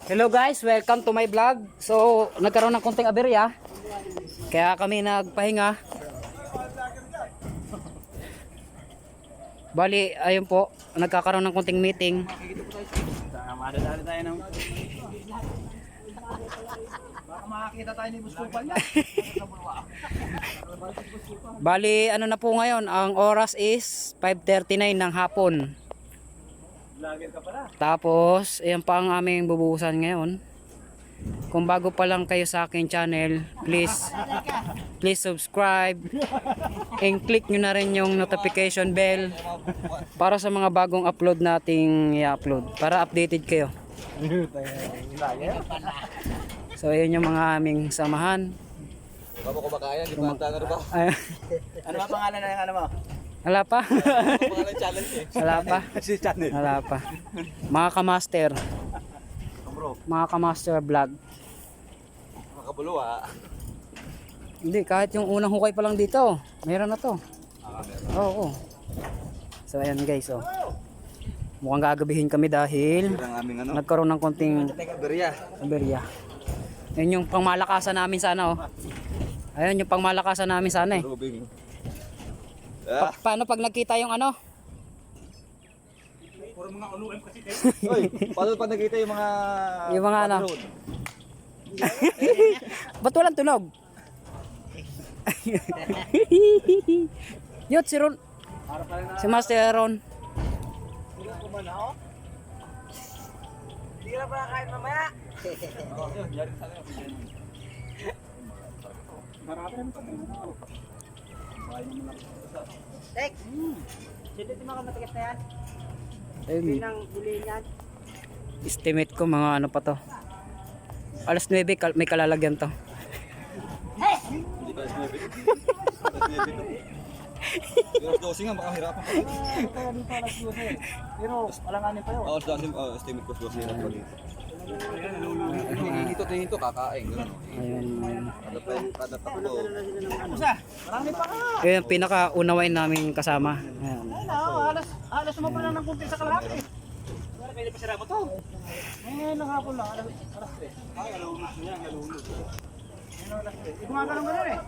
Hello guys, welcome to my vlog. So, nagkaroon ng konting aberya. Kaya kami nagpahinga. Bali, ayun po, nagkakaroon ng konting meeting. Madadali tayo ng... Baka makakita tayo ni Buskupal niya. Bali, ano na po ngayon, ang oras is 5:39 ng hapon. Vlogger ka pala. Tapos, ayan pa ang aming bubuhusan ngayon. Kung bago pa lang kayo sa aking channel, please subscribe and click nyo na rin yung notification bell para sa mga bagong upload nating i-upload, para updated kayo. So ayun yung mga aming samahan. Baba ko ba kaya? Di ba? Ano ba? Ano ba pangalan na yung ano mo? Wala pa. Pangalan challenge eh. Wala pa. Si channel. Wala pa. Mga kamaster. Bro, Mga kamaster vlog. makabulo ah. Hindi, kahit yung unang hukay pa lang dito, meron na to. Oo. So ayan guys, oh. Mukhang gagabihin kami dahil Ang aming ano? nagkaroon ng konting Beria. aberya. Yan yung pangmalakasan namin sana, oh. Ayun yung pangmalakasan namin sana eh. Robing. Paano pag nagkita yung ano? Puro mga UM kasi kayo. Oy, paano pa nakita yung mga... Yung mga ano? Ba't walang tunog? Yot, si Ron. Si Master Ron. Hindi na ba kain mamaya? Marami naman kami. Tek! Dito di mga matigas na yan? Ayun, Nang huli yan? estimate ko mga ano pa to. Alas 9 may kalalagyan to. Hindi ba sinabi? Pero dosing nga, baka hirapan ka. Kaya dito alas 12. Pero alanganin pa yun. Oo, dosing, estimate ko dosing hirap ko dito. Hinihito, kakain. Ayun. Kada tatlo. Marami pa ka! Ayun yung pinaka-unawain namin kasama. Ayan. Ay na, alas mo pa lang ng kunti sa kalahati. Pwede pa sira ko to. Eh, nakapon lang. Alas 3. Ay, alulog niya, alulog. Ano alas 3? Ito nga ganun eh.